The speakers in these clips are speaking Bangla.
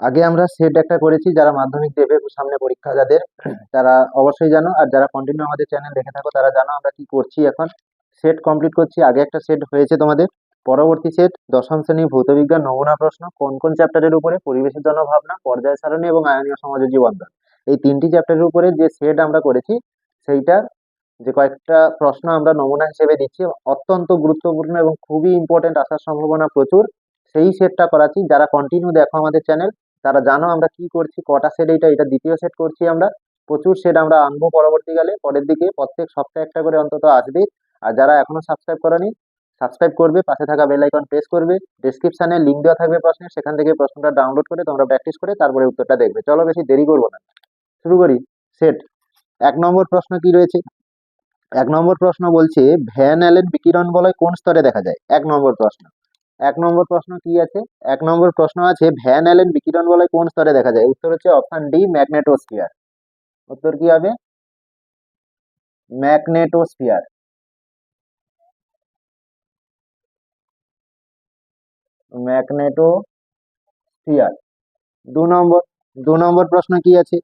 আগে আমরা সেট একটা করেছি, যারা মাধ্যমিক দেবে সামনে পরীক্ষা যাদের, তারা অবশ্যই জানো, আর যারা কন্টিনিউ আমাদের চ্যানেল দেখে থাকো তারা জানো আমরা কি করছি এখন। সেট কমপ্লিট করছি। আগে একটা সেট হয়েছে তোমাদের, পরবর্তী সেট দশম শ্রেণী ভৌতবিজ্ঞান নমুনা প্রশ্ন। কোন কোন চ্যাপ্টারের উপরে? পরিবেশের জন্য ভাবনা, পর্যায় সারণী এবং আয়নীয় সমাজের জীবনধারা। এই তিনটি চ্যাপ্টারের উপরে যে সেট আমরা করেছি, সেইটার যে কয়েকটা প্রশ্ন আমরা নমুনা হিসেবে দিচ্ছি, অত্যন্ত গুরুত্বপূর্ণ এবং খুবই ইম্পর্টেন্ট, আসার সম্ভাবনা প্রচুর। সেই সেটটা করাচ্ছি। যারা কন্টিনিউ দেখো আমাদের চ্যানেল তারা জানো আমরা কি করছি। কটা সেট? এটা দ্বিতীয় সেট করছি আমরা। প্রচুর সেট আমরা আনবো পরবর্তীকালে, পরের দিকে প্রত্যেক সপ্তাহে একটা করে অন্তত আসবে। আর যারা এখনো সাবস্ক্রাইব করেনি, সাবস্ক্রাইব করবে, পাশে থাকা বেল আইকন প্রেস করবে, ডেসক্রিপশনে লিংক দেওয়া থাকবে প্রশ্নের, সেখান থেকে প্রশ্নটা ডাউনলোড করে তোমরা প্র্যাকটিস করে তারপরে উত্তরটা দেখবে। চলো বেশি দেরি করবো না, শুরু করি। সেট 1 নম্বর প্রশ্ন কি রয়েছে? 1 নম্বর প্রশ্ন বলছে ভ্যান অ্যালেন বিকিরণ বলয় কোন স্তরে দেখা যায়? 1 নম্বর প্রশ্ন। 1 নম্বর প্রশ্ন কি আছে? 1 নম্বর প্রশ্ন আছে ভ্যান অ্যালেন বিকিরণ বলয় কোন স্তরে দেখা যায়? উত্তর হচ্ছে অপশন ডি, ম্যাগনেটোস্ফিয়ার। উত্তর কি হবে? ম্যাগনেটোস্ফিয়ার। ম্যাগনেটোস্ফিয়ার। 2 নম্বর। 2 নম্বর প্রশ্ন কি আছে?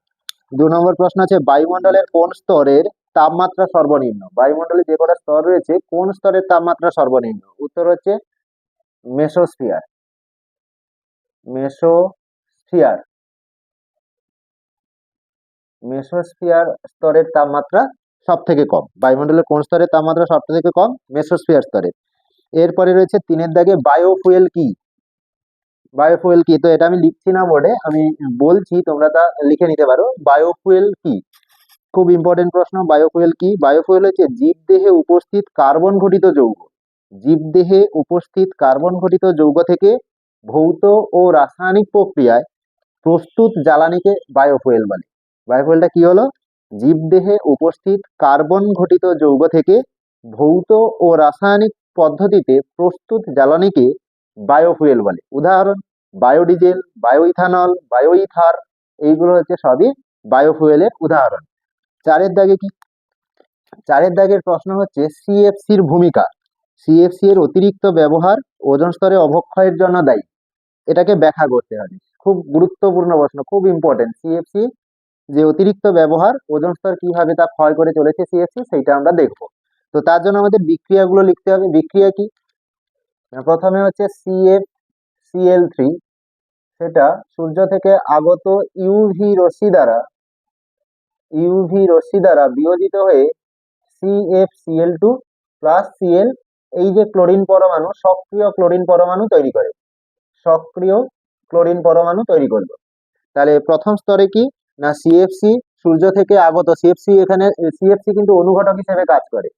2 নম্বর প্রশ্ন আছে বায়ুমণ্ডলের কোন স্তরের তাপমাত্রা সর্বনিম্ন? বায়ুমণ্ডলে যে কটা স্তর রয়েছে কোন স্তরের তাপমাত্রা সর্বনিম্ন? উত্তর হচ্ছে মেসোস্ফিয়ার। মেসোস্ফিয়ার। মেসোস্ফিয়ার স্তরের তাপমাত্রা সব থেকে কম। বায়ুমণ্ডলের কোন স্তরের তাপমাত্রা সব থেকে কম? মেসোস্ফিয়ার স্তরে। এরপরে রয়েছে 3-এর দাগে বায়োফুয়েল কি? বায়োফুয়েল কি? তো এটা আমি লিখছি না বোর্ডে, আমি বলছি, তোমরা তা লিখে নিতে পারো। বায়োফুয়েল কি? খুব ইম্পর্টেন্ট প্রশ্ন। বায়োফুয়েল কি? বায়োফুয়েল হচ্ছে জীবদেহে উপস্থিত কার্বন ঘটিত যৌগ। জীবদেহে উপস্থিত কার্বন ঘটিত যৌগ থেকে ভৌত ও রাসায়নিক প্রক্রিয়ায় প্রস্তুত জ্বালানিকে বায়োফুয়েল বলে। বায়োফুয়েলটা কি হলো? জীবদেহে উপস্থিত কার্বন ঘটিত যৌগ থেকে ভৌত ও রাসায়নিক পদ্ধতিতে প্রস্তুত জ্বালানিকে বায়োফুয়েল বলে। উদাহরণ বায়োডিজেল, বায়োইথানল, বায়োইথার, এইগুলো হচ্ছে সবই বায়োফুয়েলের উদাহরণ। 4-এর দাগে কি? 4-এর দাগের প্রশ্ন হচ্ছে সিএফসির ভূমিকা। সিএফসি এর অতিরিক্ত ব্যবহার ওজোন স্তরে অবক্ষয়ের জন্য দায়ী। এটাকে ব্যাখ্যা করতে হবে। খুব গুরুত্বপূর্ণ প্রশ্ন, খুব ইম্পর্টেন্ট। সিএফসি যে অতিরিক্ত ব্যবহার, ওজোন স্তর কিভাবে তা ক্ষয় করে চলেছে সিএফসি, সেইটা আমরা দেখবো। তো তার জন্য আমাদের বিক্রিয়াগুলো লিখতে হবে। বিক্রিয়া কি? প্রথমে হচ্ছে CFCl3, সেটা সূর্য থেকে আগত ইউভি রশ্মি দ্বারা বিয়োজিত হয়ে CFCl2 প্লাস Cl, এই যে ক্লোরিন পরমাণু, সক্রিয় ক্লোরিন পরমাণু তৈরি করে। সক্রিয় ক্লোরিন পরমাণু তৈরি করবে। তাহলে প্রথম স্তরে কি না, সিএফসি সূর্য থেকে আগত। সিএফসি এখানে, সিএফসি কিন্তু অনুঘটক হিসেবে কাজ করে।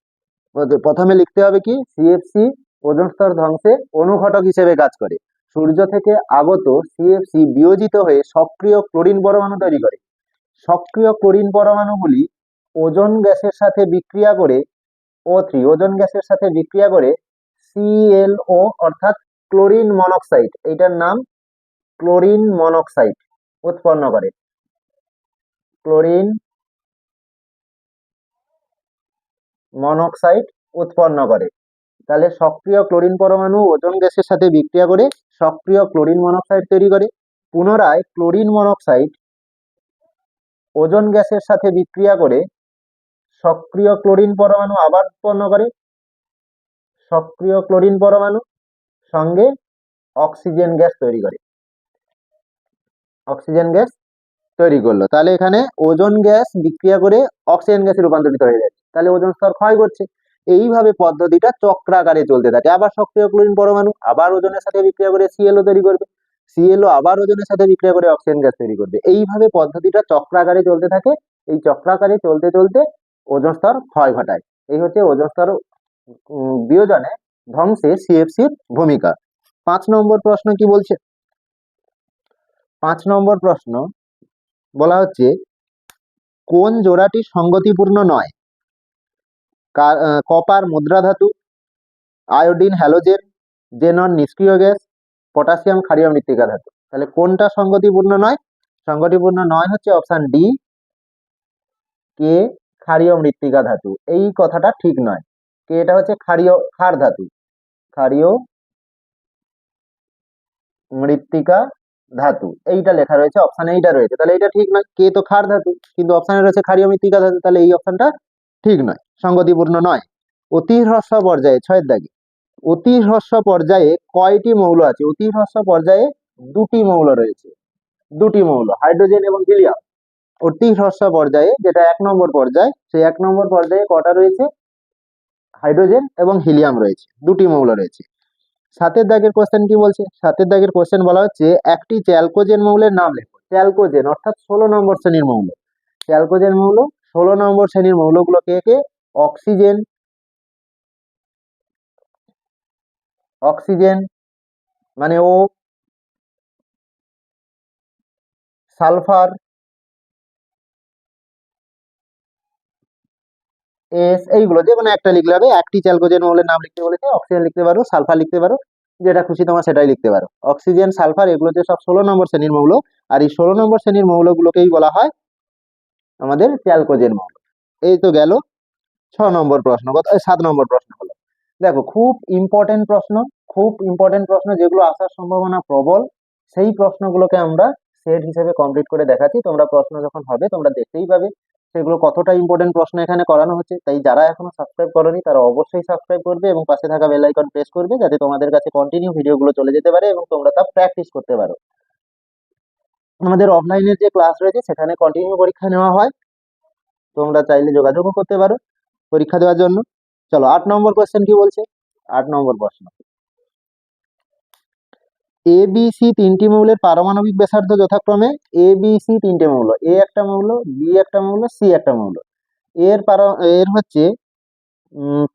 প্রথমে লিখতে হবে কি, সিএফসি ওজোন স্তর ধ্বংসে অনুঘটক হিসেবে কাজ করে। সূর্য থেকে আগত সিএফসি বিয়োজিত হয়ে সক্রিয় ক্লোরিন পরমাণু তৈরি করে। সক্রিয় ক্লোরিন পরমাণুগুলি ওজোন গ্যাসের সাথে বিক্রিয়া করে O3, ওজোন গ্যাসের সাথে বিক্রিয়া করে ClO অর্থাৎ ক্লোরিন মনোক্সাইড, এইটার নাম ক্লোরিন মনোক্সাইড উৎপন্ন করে। ক্লোরিন মনোক্সাইড উৎপন্ন করে। তাহলে সক্রিয় ক্লোরিন পরমাণু ওজোন গ্যাসের সাথে বিক্রিয়া করে সক্রিয় ক্লোরিন মনোক্সাইড তৈরি করে। পুনরায় ক্লোরিন মনোক্সাইড ওজোন গ্যাসের সাথে বিক্রিয়া করে সক্রিয় ক্লোরিন পরমাণু আবার উৎপন্ন করে। সক্রিয় ক্লোরিন পরমাণু সঙ্গে অক্সিজেন গ্যাস তৈরি করে। অক্সিজেন গ্যাস তৈরি করলো। তাহলে এখানে ওজোন গ্যাস বিক্রিয়া করে অক্সিজেন গ্যাসে রূপান্তরিত হয়ে যাচ্ছে। তাহলে ওজোন স্তর ক্ষয় করছে। এইভাবে পদ্ধতিটা চক্রাকারে চলতে থাকে। আবার সক্রিয় ক্লোরিন পরমাণু আবার ওজনের সাথে বিক্রিয়া করে সিএলও তৈরি করবে। সিএলও আবার ওজনের সাথে বিক্রিয়া করে অক্সিজেন গ্যাস তৈরি করবে। এইভাবে পদ্ধতিটা চক্রাকারে চলতে থাকে। এই চক্রাকারে চলতে চলতে ওজোন স্তর ক্ষয় ঘটায়। এই হচ্ছে ওজোন স্তর বিয়োজনে ধ্বংসে সিএফসির ভূমিকা। 5 নম্বর প্রশ্ন কি বলছে? 5 নম্বর প্রশ্ন বলা হচ্ছে কোন জোড়াটি সঙ্গতিপূর্ণ নয়? কপার মুদ্রা ধাতু, আয়োডিন হ্যালোজেন, জেনন নিষ্ক্রিয় গ্যাস, পটাশিয়াম ক্ষারীয় মৃত্তিকা ধাতু। তাহলে কোনটা সঙ্গতিপূর্ণ নয়? সঙ্গতিপূর্ণ নয় হচ্ছে অপশন ডি, কে ক্ষারীয় মৃত্তিকা ধাতু। এই কথাটা ঠিক নয়। কে এটা হচ্ছে ক্ষার ধাতু, ক্ষারীয় মৃত্তিকা ধাতু, এইটা লেখা রয়েছে অপশানে, এইটা রয়েছে, তাহলে এটা ঠিক নয়, কে তো ক্ষার ধাতু, কিন্তু অপশানে রয়েছে ক্ষারীয় মৃত্তিকা ধাতু, তাহলে এই অপশানটা ঠিক নয়, সঙ্গতিপূর্ণ নয়। অতি হ্রস্ব পর্যায়ে 6 এর দাগে, অতি হ্রস্ব পর্যায়ে কয়টি মৌল আছে? অতি হ্রস্ব পর্যায়ে দুটি মৌল রয়েছে, দুটি মৌল, হাইড্রোজেন এবং হিলিয়াম। অতি হ্রস্ব পর্যায়ে যেটা 1 নম্বর পর্যায়, সেই 1 নম্বর পর্যায়ে কটা রয়েছে? হাইড্রোজেন এবং হিলিয়াম রয়েছে, দুটি মৌল রয়েছে। 7 দাগের কোশ্চেন কি বলছে? 7 দাগের কোশ্চেন বলা হচ্ছে একটি চ্যালকোজেন মৌলের নাম লেখো। চ্যালকোজেন অর্থাৎ 16 নম্বর শ্রেণীর মৌল। চ্যালকোজেন মৌল 16 নম্বর শ্রেণীর মৌলগুলো কে কে? অক্সিজেন, অক্সিজেন মানে ও, সালফার এস, এইগুলো যে কোনো একটা লিখলে হবে। একটি চ্যালকোজেন মৌলের নাম লিখতে বলেছে, অক্সিজেন লিখতে পারো, সালফার লিখতে পারো, যেটা খুশি তোমার সেটাই লিখতে পারো। অক্সিজেন, সালফার এগুলো যে সব 16 নম্বর শ্রেণীর মৌল, আর এই 16 নম্বর শ্রেণীর মৌলগুলোকেই বলা হয় আমাদের চ্যালকোজেন মৌল। এই তো গেল 6 নম্বর প্রশ্ন। 7 নম্বর প্রশ্ন হলো, দেখো খুব ইম্পর্টেন্ট প্রশ্ন, খুব ইম্পর্টেন্ট প্রশ্ন যেগুলো আসার সম্ভাবনা প্রবল, সেই প্রশ্নগুলোকে আমরা সেট হিসেবে কমপ্লিট করে দেখাচ্ছি। তোমরা প্রশ্ন যখন হবে তোমরা দেখতেই পাবে সেগুলো কতটা ইম্পর্টেন্ট প্রশ্ন এখানে করানো হচ্ছে। তাই যারা এখনো সাবস্ক্রাইব করোনি তারা অবশ্যই সাবস্ক্রাইব করবে এবং পাশে থাকা বেল আইকন প্রেস করবে, যাতে তোমাদের কাছে কন্টিনিউ ভিডিওগুলো চলে যেতে পারে এবং তোমরা তা প্র্যাকটিস করতে পারো। আমাদের অফলাইনের যে ক্লাস রয়েছে সেখানে কন্টিনিউ পরীক্ষা নেওয়া হয়, তোমরা চাইলে যোগাযোগও করতে পারো পরীক্ষা দেওয়ার জন্য। চলো 8 নম্বর কোশ্চেন কি বলছে? 8 নম্বর প্রশ্ন, এ বি সি তিনটি মৌলের পারমাণবিক ব্যাসার্ধ যথাক্রমে, এ বি সি তিনটে মৌল, এ একটা মৌল, বি একটা মৌল, সি একটা মৌল, এর হচ্ছে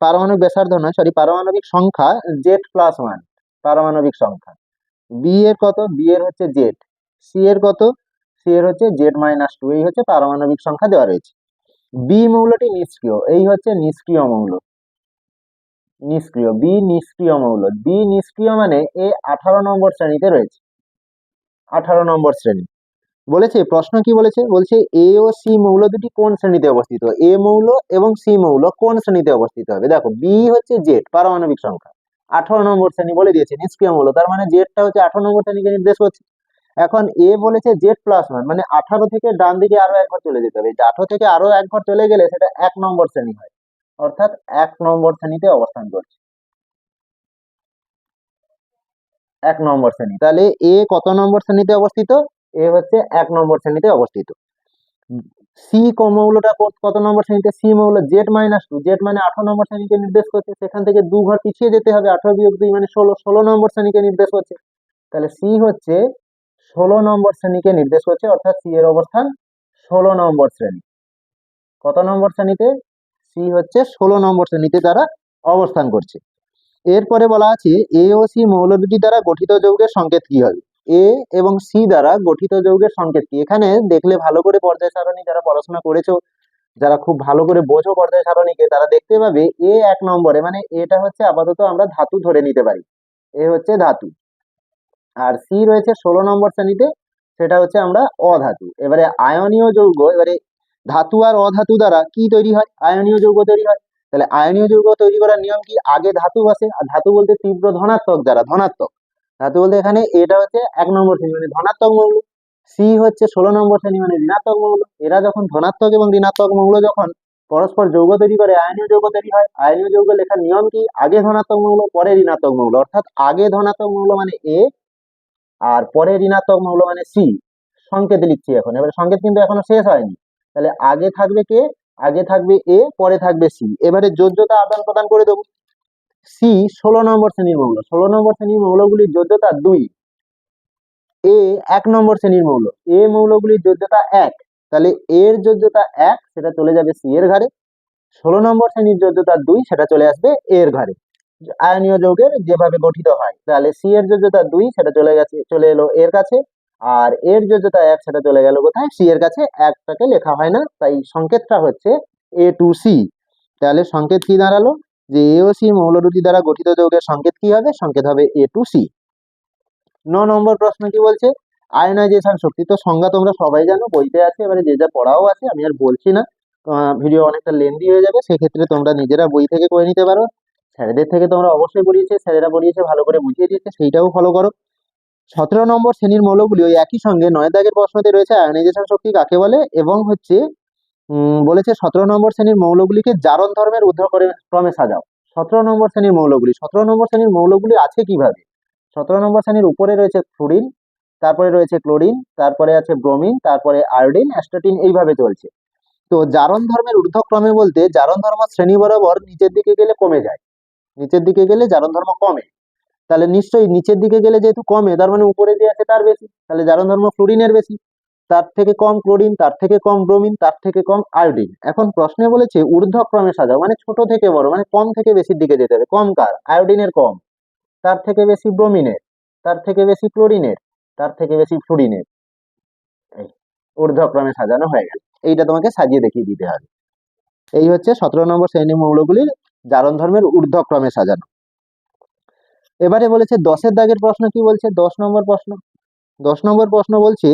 পারমাণবিক ব্যাসার্ধ নয়, সরি, পারমাণবিক সংখ্যা Z+1, পারমাণবিক সংখ্যা। বি এর কত? বি এর হচ্ছে জেড। সি এর কত? সি এর হচ্ছে Z-2, এই হচ্ছে পারমাণবিক সংখ্যা দেওয়া রয়েছে। বি মৌলটি নিষ্ক্রিয়, এই হচ্ছে নিষ্ক্রিয় মৌল, নিষ্ক্রিয়, বি নিষ্ক্রিয় মৌল। বি নিষ্ক্রিয় মানে এ 18 নম্বর শ্রেণীতে রয়েছে, 18 নম্বর শ্রেণী। বলেছে প্রশ্ন কি বলেছে? বলছে এ ও সি মৌল দুটি কোন শ্রেণীতে অবস্থিত? এ মৌল এবং সি মৌল কোন শ্রেণীতে অবস্থিত হবে? দেখো বি হচ্ছে জেড, পারমাণবিক সংখ্যা, 18 নম্বর শ্রেণী বলে দিয়েছে, নিষ্ক্রিয় মৌল, তার মানে জেডটা হচ্ছে 18 নম্বর শ্রেণীকে নির্দেশ করছে। এখন এ বলেছে Z+1, মানে 18 থেকে ডান দিকে আরো এক ঘর চলে যেতে হবে, 18 থেকে আরো এক ঘর চলে গেলে সেটা 1 নম্বর শ্রেণী হয়, অর্থাৎ 1 নম্বর শ্রেণীতে অবস্থান করছে, 1 নম্বর শ্রেণী। তাহলে এ কত নম্বর শ্রেণীতে অবস্থিত? এ হচ্ছে 1 নম্বর শ্রেণীতে অবস্থিত। সি মৌলটা কত নম্বর শ্রেণীতে? সি মৌল Z-2, জেড মানে 18 নম্বর শ্রেণীকে নির্দেশ করছে, সেখান থেকে 2 ঘর পিছিয়ে যেতে হবে, 18 বিয়োগ 2 মানে 16, 16 নম্বর শ্রেণীকে নির্দেশ করছে। তাহলে সি হচ্ছে 16 নম্বর শ্রেণীকে নির্দেশ করছে, অর্থাৎ সি এর অবস্থান 16 নম্বর শ্রেণী। কত নম্বর শ্রেণীতে? সি হচ্ছে 16 নম্বর শ্রেণীতে তারা অবস্থান করছে। এরপরে বলা আছে এ ও সি মৌল দুটি দ্বারা গঠিত যৌগের সংকেত কি হবে? এ এবং সি দ্বারা গঠিত যৌগের সংকেত কি? এখানে দেখলে ভালো করে পর্যায় সারণী, যারা পড়াশোনা করেছো, যারা খুব ভালো করে বোঝো পর্যায় সারণীকে, তারা দেখতে পাবে এ 1 নম্বরে, মানে এটা হচ্ছে আপাতত আমরা ধাতু ধরে নিতে পারি, এ হচ্ছে ধাতু, আর সি রয়েছে 16 নম্বর শ্রেণীতে, সেটা হচ্ছে আমরা অধাতু। এবারে আয়নীয় যৌগ, এবারে ধাতু আর অধাতু দ্বারা কি তৈরি হয়? আয়নীয় যৌগ তৈরি হয়। তাহলে আয়নীয় যৌগ তৈরি করার নিয়ম কি? আগে ধাতু বসে, আর ধাতু বলতে তীব্র ধনাত্মক যারা, ধনাত্মক ধাতু বলতে এখানে এটা হচ্ছে 1 নম্বর শ্রেণী মানে ধনাত্মক মৌল, সি হচ্ছে 16 নম্বর শ্রেণী মানে ঋণাত্মক মৌল। এরা যখন ধনাত্মক এবং ঋণাত্মক মৌল যখন পরস্পর যৌগ তৈরি করে আয়নীয় যৌগ তৈরি হয়। আয়নীয় যৌগ লেখার নিয়ম কি? আগে ধনাত্মক মৌল পরে ঋণাত্মক মৌল, অর্থাৎ আগে ধনাত্মক মৌল মানে এ আর পরে ঋণাত্মক মৌল মানে সি। সংকেত লিখছি এখন, এবারে সংকেত কিন্তু এখনো শেষ হয়নি। তাহলে আগে থাকবে কে? আগে থাকবে এ, পরে থাকবে সি। এবারে যোজ্যতা আদান প্রদান করে দেবো। সি 16 নম্বর শ্রেণীর মৌল, 16 নম্বর শ্রেণীর মৌলগুলির যোজ্যতা 2। এ 1 নম্বর শ্রেণীর মৌল, এ মৌলগুলির যোজ্যতা 1, তাহলে এর যোজ্যতা 1 সেটা চলে যাবে সি এর ঘাড়ে, 16 নম্বর শ্রেণীর যোজ্যতা 2 সেটা চলে আসবে এর ঘাড়ে। আয়নীয় যৌগের যেভাবে গঠিত হয়, তাহলে সি এর যোজ্যতা 2 সেটা চলে এলো এর কাছে, আর এর যোজ্যতা 1 সেটা চলে গেল কোথায়? সি এর কাছে। একটাকে লেখা হয় না, তাই সংকেতটা হচ্ছে এ টু সি। তাহলে সংকেত কি দাঁড়ালো? যে এ ও সি মৌল দুটি দ্বারা গঠিত যৌগের সংকেত কি হবে? সংকেত হবে এ টু সি। 9 নম্বর প্রশ্ন কি বলছে? আয়নাইজেশন শক্তি। তো সংজ্ঞা তোমরা সবাই জানো, বইতে আছে, এবারে যে যা পড়াও আছে, আমি আর বলছি না, ভিডিও অনেকটা লেন্দি হয়ে যাবে, সেক্ষেত্রে তোমরা নিজেরা বই থেকে করে নিতে পারো। স্যারেদের থেকে তোমরা অবশ্যই পড়িয়েছে, স্যারেরা পড়িয়েছে ভালো করে বুঝিয়ে দিয়েছে, সেইটাও ফলো করো। নম্বর শ্রেণীর মৌলগুলি ওই একই সঙ্গে 9 দাগের প্রশ্নতে রয়েছে আয়নাইজেশন শক্তি কাকে বলে, এবং হচ্ছে বলেছে 17 নম্বর শ্রেণীর মৌলগুলিকে জারণ ধর্মের ক্রমে সাজাও। 17 নম্বর শ্রেণীর মৌলগুলি, 17 নম্বর শ্রেণীর মৌলগুলি আছে কিভাবে? 17 নম্বর শ্রেণীর উপরে রয়েছে ফ্লুরিন, তারপরে রয়েছে ক্লোরিন, তারপরে আছে ব্রোমিন, তারপরে আয়োডিন, অ্যাস্টাটিন, এইভাবে চলছে। তো জারণ ধর্মের ঊর্ধ্বক্রমে বলতে জারণ ধর্ম শ্রেণী বরাবর নিচের দিকে গেলে কমে যায়, নিচের দিকে গেলে জারণ ধর্ম কমে। তাহলে নিশ্চয়ই নিচের দিকে গেলে যেহেতু কমে, তার মানে উপরে যে আছে তার বেশি, তাহলে জারণ ধর্ম ফ্লুরিনের বেশি, তার থেকে কম ক্লোরিন, তার থেকে কম ব্রোমিন, তার থেকে কম আয়োডিন। এখন প্রশ্নে বলেছে ঊর্ধ্বক্রমে সাজাও, মানে ছোট থেকে বড়, মানে কম থেকে বেশির দিকে যেতে হবে। কম কার? আয়োডিনের কম, তার থেকে বেশি ব্রোমিনের, তার থেকে বেশি ক্লোরিনের, তার থেকে বেশি ফ্লুরিনের। এই ঊর্ধ্বক্রমে সাজানো হয়ে গেল, এইটা তোমাকে সাজিয়ে দেখিয়ে দিতে হবে। এই হচ্ছে 17 নম্বর শ্রেণীর মৌলগুলির জারণ ধর্মের ঊর্ধ্বক্রমে সাজানো। এবারে বলেছে 10-এর দাগের প্রশ্ন কি বলছে? 10 নম্বর প্রশ্ন, 10 নম্বর প্রশ্ন বলছে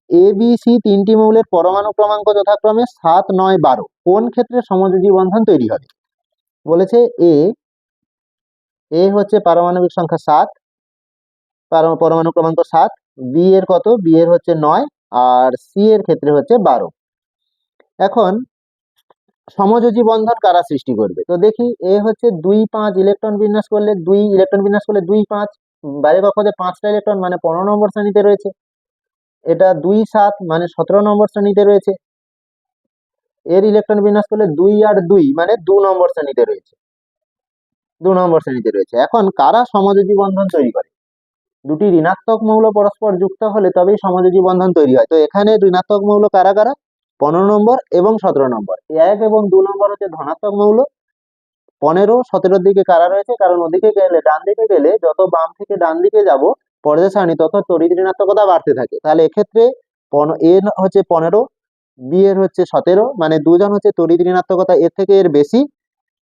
এ বি সি তিনটি মৌলের পরমাণু ক্রমাঙ্ক যথাক্রমে 7, 9, 12 কোন ক্ষেত্রে সমযোজী বন্ধন তৈরি হবে? বলেছে এ হচ্ছে পারমাণবিক সংখ্যা 7, পরমাণু ক্রমাঙ্ক 7, বি এর কত? বি এর হচ্ছে 9, আর সি এর ক্ষেত্রে হচ্ছে 12। এখন সমযোজী বন্ধন কারা সৃষ্টি করবে? তো দেখি, এ হচ্ছে 2, 5 ইলেকট্রন বিন্যাস করলে 2 ইলেকট্রন বিন্যাস করলে 2, 5 বাইরে কক্ষপথে 5টা ইলেকট্রন, মানে 15 নম্বর শ্রেণীতে রয়েছে। এটা 2, 7 মানে 17 নম্বর শ্রেণীতে রয়েছে। এর ইলেকট্রন বিন্যাস করলে 2 আর 2 মানে 2 নম্বর শ্রেণীতে রয়েছে, 2 নম্বর শ্রেণীতে রয়েছে। এখন কারা সমযোজী বন্ধন তৈরি করে? দুটি ঋণাত্মক মৌল পরস্পর যুক্ত হলে তবেই সমযোজী বন্ধন তৈরি হয়। তো এখানে ঋণাত্মক মৌল কারা কারা? 15 নম্বর এবং 17 নম্বর। 1 এবং 2 নম্বর হচ্ছে ধনাত্মক মৌল। 15, 17 দিকে কারা রয়েছে? কারণ ওদিকে গেলে, ডান দিকে গেলে যত বাম থেকে ডান দিকে যাব পর্যায় সারণী, তত তড়িৎ ঋণাত্মকতা বাড়তে থাকে। তাহলে এক্ষেত্রে এ হচ্ছে 15, বি এর হচ্ছে 17, মানে দুজন হচ্ছে তড়িৎ ঋণাত্মকতা এর থেকে এর বেশি।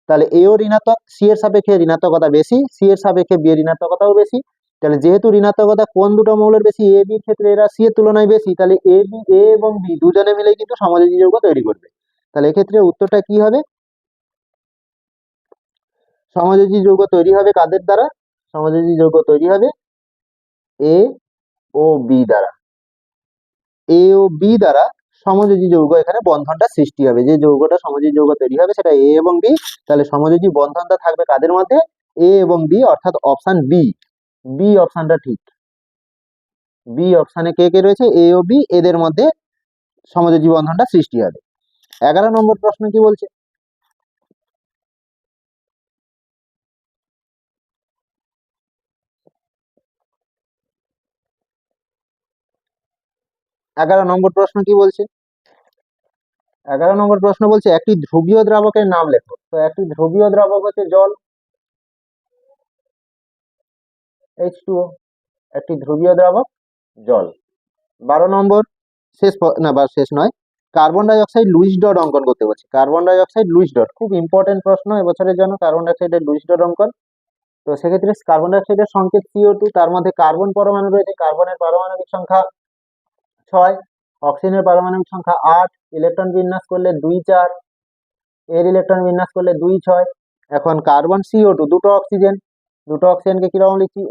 তাহলে এও ঋণাত্মক, সি এর সাপেক্ষে ঋণাত্মকতা বেশি, সি এর সাপেক্ষে বি এর ঋণাত্মকতাও বেশি। তাহলে যেহেতু ঋণাত্মকতা কোন দুটো মৌলের বেশি? এ বির ক্ষেত্রে এরা সি এর তুলনায় বেশি, তাহলে এ এবং বি দুজনে মিলে কিন্তু সমযোজী যৌগ তৈরি করবে। তাহলে এক্ষেত্রে উত্তরটা কি হবে? সমযোজী যৌগ তৈরি হবে কাদের দ্বারা? সমযোজী যৌগ তৈরি হবে এ ও বি দ্বারা। এ ও বি দ্বারা সমযোজী যৌগ এখানে বন্ধনটা সৃষ্টি হবে। যে যৌগটা সমযোজী যৌগ তৈরি হবে সেটা এ এবং বি। তাহলে সমযোজী বন্ধনটা থাকবে কাদের মধ্যে? এ এবং বি, অর্থাৎ অপশন বি। বি অপশনটা ঠিক। বি অপশনে কে কে রয়েছে? এ ও বি, এদের মধ্যে সমযোজী বন্ধনটা সৃষ্টি হবে। 11 নম্বর প্রশ্ন কি বলছে? 11 নম্বর প্রশ্ন কি বলছে? 11 নম্বর প্রশ্ন বলছে একটি ধ্রুবীয় দ্রাবকের নাম লেখো। তো একটি ধ্রুবীয় দ্রাবক হচ্ছে জল, H2O, একটি ধ্রুবীয় দ্রাবক জল। 12 নম্বর, শেষ নয়, carbon die oxide Luis dot অঙ্কন করতে বলছে। Carbon die oxide Luis dot খুব ইম্পর্টেন্ট প্রশ্ন এবছরের জন্য, কার্বন ডাই অক্সাইডের লুইস ডট অঙ্কন। তো সেক্ষেত্রে কার্বন ডাই অক্সাইডের সংকেত CO2, তার মধ্যে কার্বন পরমাণু রয়েছে, কার্বনের পারমাণবিক সংখ্যা 6, অক্সিজেনের পারমাণবিক সংখ্যা 8, ইলেকট্রন বিন্যাস করলে 2, 4, এর ইলেকট্রন বিন্যাস করলে 2, 6। এখন কার্বন CO2, দুটো অক্সিজেনকে কিরকম লিখছি?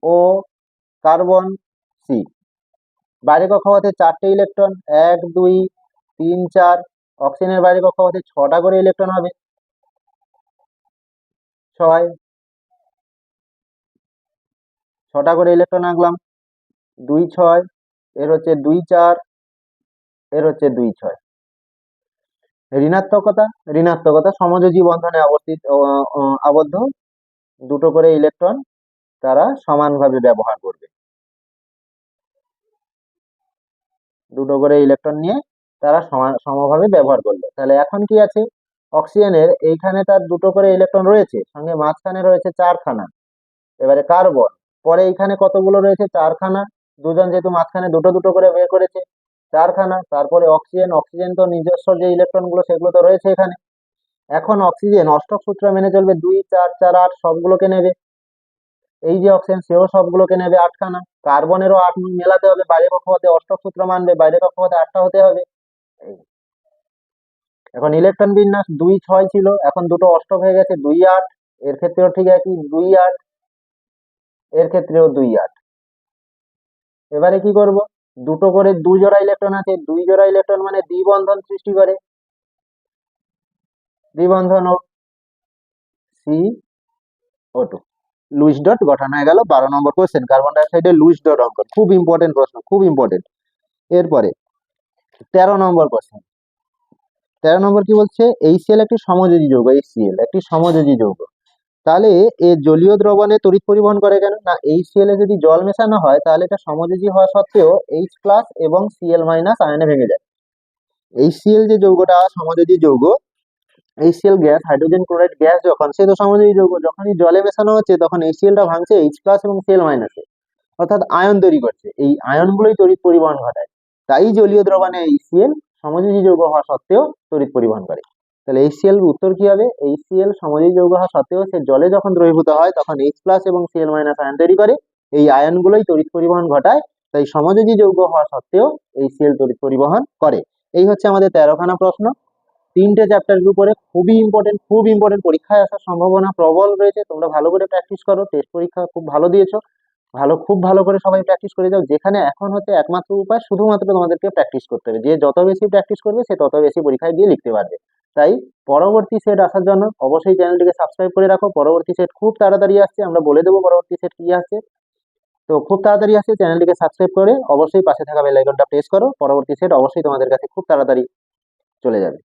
ও কার্বন সি। বাইরে কক্ষপথে 4টে ইলেকট্রন, 1, 2, 3, 4। অক্সিজেনের বাইরে কক্ষপথে 6টা করে ইলেকট্রন হবে, 6টা করে ইলেকট্রন আঁকলাম। 2, 6, এর হচ্ছে 2, 4, এর হচ্ছে 2, 6। ঋণাত্মকতা সমযোজী বন্ধনে আবদ্ধ, দুটো করে ইলেকট্রন তারা সমানভাবে ব্যবহার করবে, দুটো করে ইলেকট্রন নিয়ে তারা সমভাবে ব্যবহার করলো। তাহলে এখন কি আছে? অক্সিজেনের এইখানে তার দুটো করে ইলেকট্রন রয়েছে, সঙ্গে মাঝখানে রয়েছে 4খানা। এবারে কার্বন পরে এইখানে কতগুলো রয়েছে? 4খানা। দুজন যেহেতু মাঝখানে দুটো দুটো করে বের করেছে, 4খানা। তারপরে অক্সিজেন তো নিজস্ব যে ইলেকট্রন গুলো সেগুলো তো রয়েছে এখানে। এখন অক্সিজেন অষ্টক সূত্র মেনে চলবে, 2, 4, 4, 8 সবগুলোকে নেবে। এই যে অক্সিজেন, সেও সবগুলোকে নেবে 8খানা। কার্বনেরও 8 মেলাতে হবে, বাইরে কক্ষপথে অষ্টক সূত্র মানবে, বাইরে কক্ষপথে 8টা হতে হবে। এখন ইলেকট্রন বিন্যাস 2, 6 ছিল, এখন দুটো অষ্টক হয়ে গেছে 2, 8। এর ক্ষেত্রেও ঠিক একই 2, 8, এর ক্ষেত্রেও 2, 8। এবারে কি করব, দুটো করে দুই জোড়া ইলেকট্রন আছে, দুই জোড়া ইলেকট্রন মানে দ্বিবন্ধন সৃষ্টি করে, দ্বিবন্ধন ও সি ও টু, লুইস ডট গঠন হয়ে গেল। 12 নম্বর কোশ্চেন, কার্বন ডাইঅক্সাইডের লুইস ডট অঙ্কন, খুব ইম্পর্টেন্ট প্রশ্ন, খুব ইম্পর্টেন্ট। এরপরে 13 নম্বর কোশ্চেন। 13 নম্বর কি বলছে, HCl একটি সমযোজী যৌগ, HCl একটি সমযোজী যৌগ, তাহলে এ জলীয় দ্রবণে তড়িৎ পরিবহন করে কেন না, HCl এ যদি জল মেশানো হয় তাহলে এটা সমযোজী হওয়া সত্ত্বেও H প্লাস এবং Cl মাইনাস আয়নে ভেঙে যায়। HCl যে যৌগটা সমযোজী যৌগ, HCl gas, hydrogen chloride gas, যখন সে তো সমযোজী যৌগ, যখনই জলে মেশানো হচ্ছে তখন HCl টা ভাঙছে H প্লাস এবং Cl মাইনাসে, অর্থাৎ আয়ন তৈরি করছে, এই আয়নগুলোই তড়িৎ পরিবহন ঘটায়। তাই জলীয় দ্রবণে HCl সমযোজী যৌগ হওয়া সত্ত্বেও তড়িৎ পরিবহন করে। তাহলে HCl উত্তর কি হবে, HCl সমযোজী যৌগ হওয়া সত্ত্বেও সে জলে যখন দ্রবীভূত হয় তখন H প্লাস এবং Cl মাইনাস আয়ন তৈরি করে, এই আয়নগুলোই তড়িৎ পরিবহন ঘটায়, তাই সমযোজী যৌগ হওয়া সত্ত্বেও HCl তড়িৎ পরিবহন করে। এই হচ্ছে আমাদের 13খানা প্রশ্ন, 3টে চ্যাপ্টারের উপরে, খুবই ইম্পর্টেন্ট, খুব ইম্পর্টেন্ট, পরীক্ষায় আসার সম্ভাবনা প্রবল রয়েছে। তোমরা ভালো করে প্র্যাকটিস করো, টেস্ট পরীক্ষা খুব ভালো দিয়েছো, খুব ভালো করে সবাই প্র্যাকটিস করে যাও। যেখানে এখন হচ্ছে একমাত্র উপায় শুধুমাত্র তোমাদেরকে প্র্যাকটিস করতে হবে, যে যত বেশি প্র্যাকটিস করবে সে তত বেশি পরীক্ষায় গিয়ে লিখতে পারবে। তাই পরবর্তী সেট আসার জন্য অবশ্যই চ্যানেলটিকে সাবস্ক্রাইব করে রাখো, পরবর্তী সেট খুব তাড়াতাড়ি আসছে, আমরা বলে দেবো পরবর্তী সেট কি আসছে, তো খুব তাড়াতাড়ি আসছে, চ্যানেলটিকে সাবস্ক্রাইব করে অবশ্যই পাশে থাকা বেল আইকনটা প্রেস করো, পরবর্তী সেট অবশ্যই তোমাদের কাছে খুব তাড়াতাড়ি চলে যাবে।